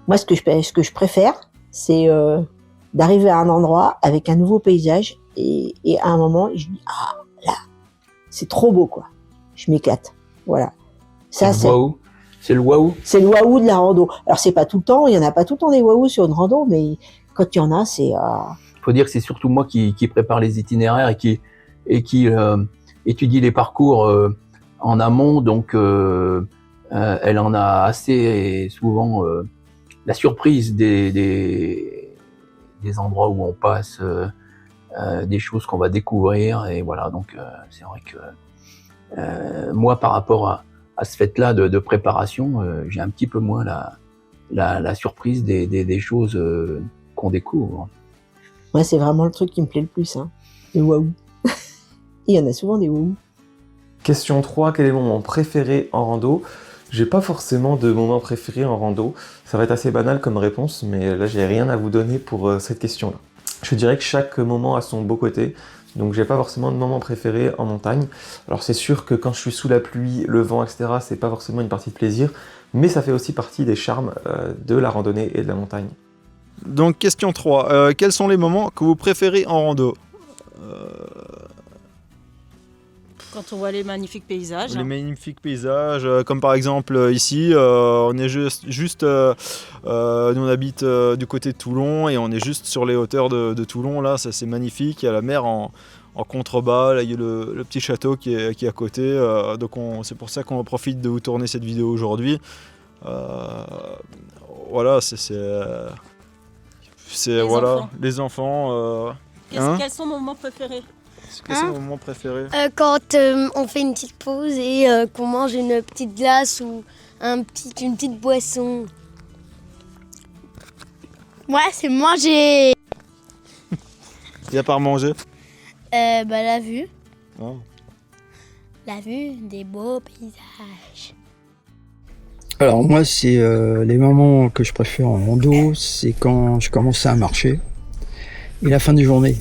Moi, ce que je préfère, c'est d'arriver à un endroit avec un nouveau paysage et à un moment, je dis ah là, c'est trop beau quoi. Je m'éclate. Voilà. Ça, c'est waouh. C'est le waouh. C'est le waouh de la rando. Alors c'est pas tout le temps, il y en a pas tout le temps des waouh sur une rando, mais quand il y en a, c'est. Faut dire que c'est surtout moi qui prépare les itinéraires et qui étudie les parcours en amont, donc elle en a assez souvent la surprise des endroits où on passe, des choses qu'on va découvrir, et voilà. Donc c'est vrai que moi, par rapport à ce fait-là de préparation, j'ai un petit peu moins la surprise des choses qu'on découvre. Ouais, c'est vraiment le truc qui me plaît le plus, hein. Les waouh. Il y en a souvent des waouh. Question 3, quel est mon moment préféré en rando? J'ai pas forcément de moment préféré en rando. Ça va être assez banal comme réponse, mais là j'ai rien à vous donner pour cette question-là. Je dirais que chaque moment a son beau côté, donc j'ai pas forcément de moment préféré en montagne. Alors c'est sûr que quand je suis sous la pluie, le vent, etc., c'est pas forcément une partie de plaisir, mais ça fait aussi partie des charmes de la randonnée et de la montagne. Donc question 3, quels sont les moments que vous préférez en rando? Quand on voit les magnifiques paysages. Les magnifiques paysages, comme par exemple ici, on est juste nous on habite du côté de Toulon et on est juste sur les hauteurs de Toulon, là, ça c'est magnifique, il y a la mer en contrebas, là il y a le petit château qui est à côté, donc c'est pour ça qu'on profite de vous tourner cette vidéo aujourd'hui. Voilà, c'est voilà, enfants. Les enfants. Quels sont vos moments préférés? Quels sont vos moments préférés? Quand on fait une petite pause et qu'on mange une petite glace ou une petite boisson. Ouais, c'est manger. Et à part manger? La vue. Oh. La vue des beaux paysages. Alors moi, c'est les moments que je préfère en rando, c'est quand je commence à marcher et la fin de journée.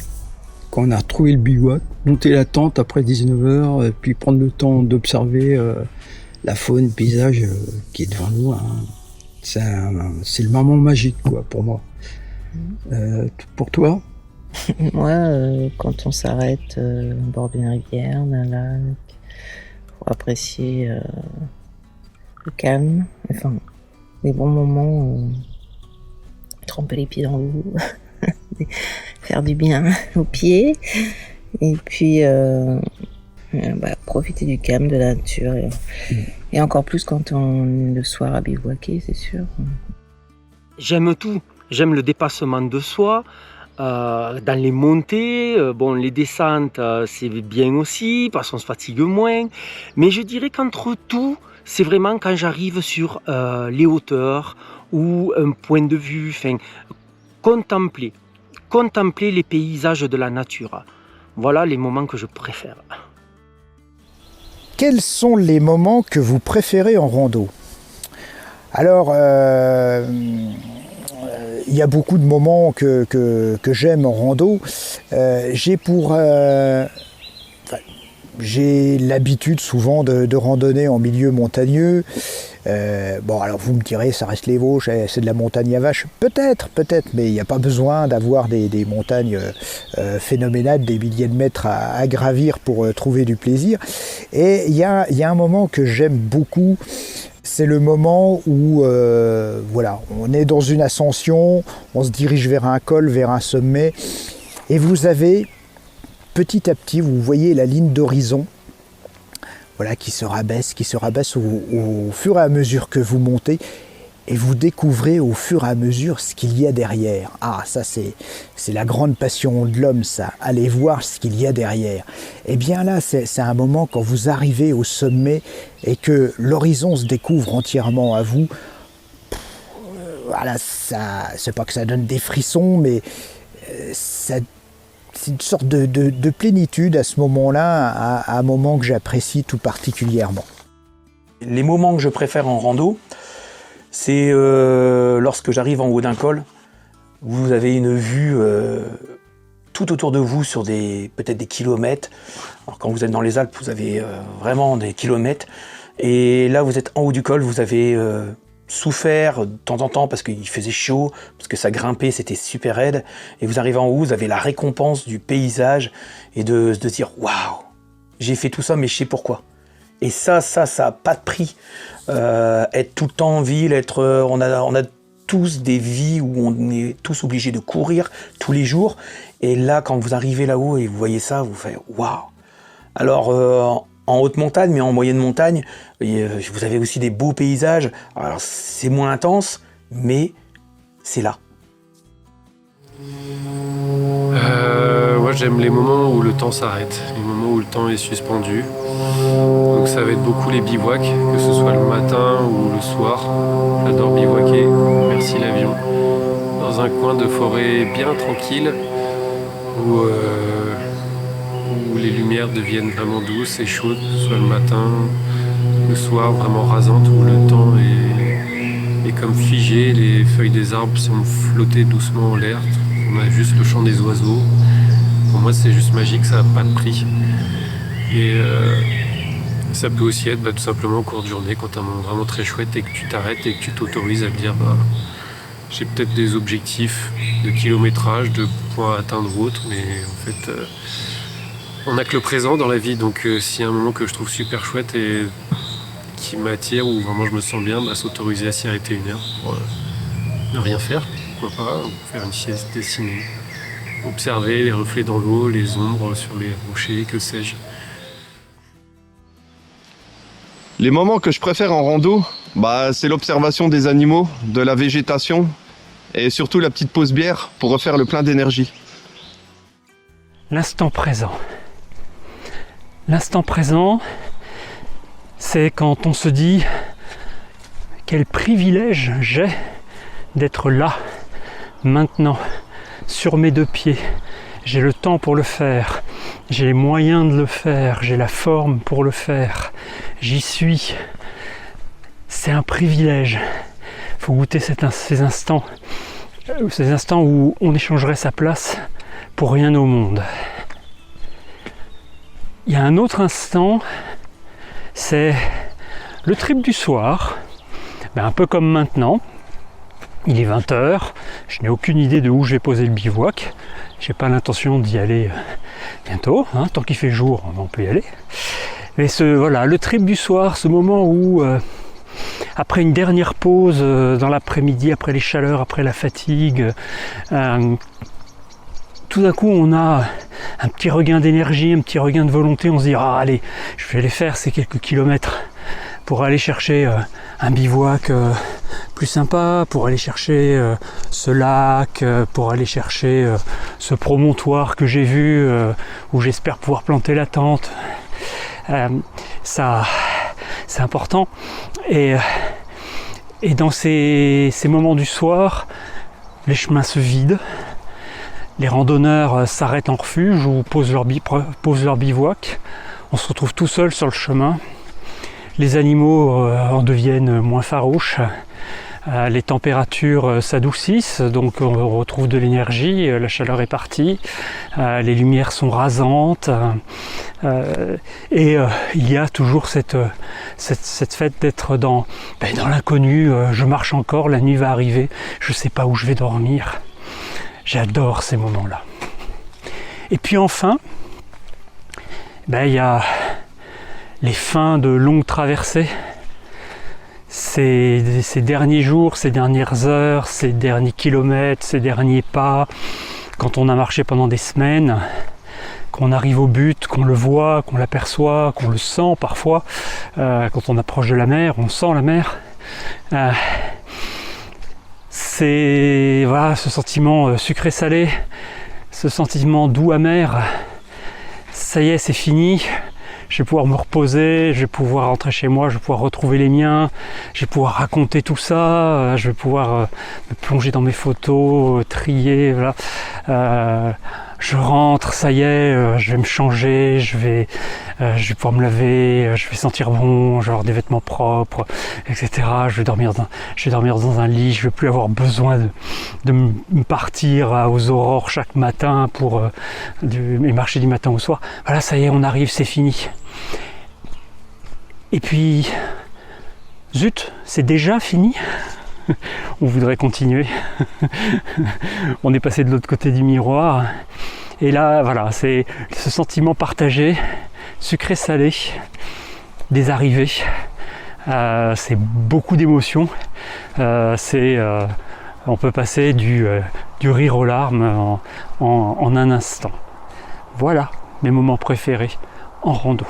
Quand on a retrouvé le bivouac, monter la tente après 19h, puis prendre le temps d'observer la faune, le paysage qui est devant nous. Hein. C'est le moment magique, quoi, pour moi. Pour toi? Moi, quand on s'arrête au bord d'une rivière, d'un lac, pour apprécier le calme, enfin, les bons moments, tremper les pieds dans l'eau, faire du bien aux pieds, et puis profiter du calme, de la nature, et encore plus quand on est le soir à bivouaquer, c'est sûr. J'aime tout, j'aime le dépassement de soi. Dans les montées, les descentes, c'est bien aussi, parce qu'on se fatigue moins. Mais je dirais qu'entre tout, c'est vraiment quand j'arrive sur les hauteurs ou un point de vue, contempler les paysages de la nature. Voilà les moments que je préfère. Quels sont les moments que vous préférez en rando? Alors, il y a beaucoup de moments que j'aime en rando. J'ai l'habitude souvent de randonner en milieu montagneux. Alors vous me direz, ça reste les Vosges, c'est de la montagne à vache. Peut-être, mais il n'y a pas besoin d'avoir des montagnes phénoménales, des milliers de mètres à gravir pour trouver du plaisir. Et il y a un moment que j'aime beaucoup. C'est le moment où on est dans une ascension, on se dirige vers un col, vers un sommet, et vous avez petit à petit, vous voyez la ligne d'horizon, qui se rabaisse au fur et à mesure que vous montez, et vous découvrez au fur et à mesure ce qu'il y a derrière. Ah, ça c'est la grande passion de l'homme, ça, aller voir ce qu'il y a derrière. Et bien là, c'est un moment quand vous arrivez au sommet et que l'horizon se découvre entièrement à vous. C'est pas que ça donne des frissons, mais c'est une sorte de plénitude à ce moment-là, à un moment que j'apprécie tout particulièrement. Les moments que je préfère en rando, c'est lorsque j'arrive en haut d'un col, vous avez une vue tout autour de vous sur peut-être des kilomètres. Alors quand vous êtes dans les Alpes, vous avez vraiment des kilomètres. Et là, vous êtes en haut du col, vous avez souffert de temps en temps parce qu'il faisait chaud, parce que ça grimpait, c'était super raide. Et vous arrivez en haut, vous avez la récompense du paysage et de se dire « Waouh, j'ai fait tout ça, mais je sais pourquoi ». Et ça n'a pas de prix. Être tout le temps en ville, on a tous des vies où on est tous obligés de courir tous les jours. Et là, quand vous arrivez là-haut et vous voyez ça, vous faites « Waouh ». Alors, en haute montagne, mais en moyenne montagne, vous avez aussi des beaux paysages. Alors c'est moins intense, mais c'est là. Moi j'aime les moments où le temps s'arrête, les moments où le temps est suspendu. Donc ça va être beaucoup les bivouacs, que ce soit le matin ou le soir. J'adore bivouaquer, merci l'avion. Dans un coin de forêt bien tranquille, où les lumières deviennent vraiment douces et chaudes, que ce soit le matin, le soir, vraiment rasantes, où le temps est comme figé, les feuilles des arbres semblent flotter doucement en l'air, on a juste le chant des oiseaux. Pour moi c'est juste magique, ça n'a pas de prix. Et ça peut aussi être tout simplement en cours de journée, quand tu as un moment vraiment très chouette et que tu t'arrêtes et que tu t'autorises à te dire j'ai peut-être des objectifs de kilométrage, de points à atteindre ou autre, mais en fait on n'a que le présent dans la vie, donc s'il y a un moment que je trouve super chouette et qui m'attire, où vraiment je me sens bien, s'autoriser à s'y arrêter 1 heure pour ne rien faire, pourquoi pas, faire une sieste, dessiner, observer les reflets dans l'eau, les ombres sur les rochers, que sais-je. Les moments que je préfère en rando, c'est l'observation des animaux, de la végétation et surtout la petite pause bière pour refaire le plein d'énergie. L'instant présent. L'instant présent, c'est quand on se dit quel privilège j'ai d'être là, maintenant, sur mes 2 pieds. J'ai le temps pour le faire, j'ai les moyens de le faire, j'ai la forme pour le faire, j'y suis. C'est un privilège. Il faut goûter ces instants où on échangerait sa place pour rien au monde. Il y a un autre instant, c'est le trip du soir, un peu comme maintenant. Il est 20h, je n'ai aucune idée de où je vais poser le bivouac. J'ai pas l'intention d'y aller bientôt, tant qu'il fait jour, on peut y aller. Mais le trip du soir, ce moment où, après une dernière pause dans l'après-midi, après les chaleurs, après la fatigue, tout d'un coup on a un petit regain d'énergie, un petit regain de volonté, on se dit allez, je vais aller faire ces quelques kilomètres pour aller chercher un bivouac plus sympa, pour aller chercher ce lac, pour aller chercher ce promontoire que j'ai vu, où j'espère pouvoir planter la tente. Ça, c'est important. Et dans ces moments du soir, les chemins se vident, les randonneurs s'arrêtent en refuge ou posent leur bivouac. On se retrouve tout seul sur le chemin. Les animaux en deviennent moins farouches. Les températures s'adoucissent, donc on retrouve de l'énergie, la chaleur est partie, les lumières sont rasantes, et il y a toujours cette fête d'être dans l'inconnu. Je marche encore, la nuit va arriver, je ne sais pas où je vais dormir. J'adore ces moments-là. Et puis enfin, il y a les fins de longues traversées. Ces derniers jours, ces dernières heures, ces derniers kilomètres, ces derniers pas, quand on a marché pendant des semaines, qu'on arrive au but, qu'on le voit, qu'on l'aperçoit, qu'on le sent parfois, quand on approche de la mer, on sent la mer. C'est ce sentiment sucré-salé, ce sentiment doux-amer. Ça y est, c'est fini. Je vais pouvoir me reposer, je vais pouvoir rentrer chez moi, je vais pouvoir retrouver les miens, je vais pouvoir raconter tout ça, je vais pouvoir me plonger dans mes photos, trier, voilà. Je rentre, ça y est, je vais me changer, je vais pouvoir me laver, je vais sentir bon, je vais avoir des vêtements propres, etc. Je vais dormir dans un lit, je vais plus avoir besoin de me partir aux aurores chaque matin pour marcher du matin au soir. Voilà, ça y est, on arrive, c'est fini. Et puis, zut, c'est déjà fini. On voudrait continuer. On est passé de l'autre côté du miroir. Et là, voilà, c'est ce sentiment partagé, sucré-salé, des arrivées. C'est beaucoup d'émotions. On peut passer du rire aux larmes en un instant. Voilà mes moments préférés en rando.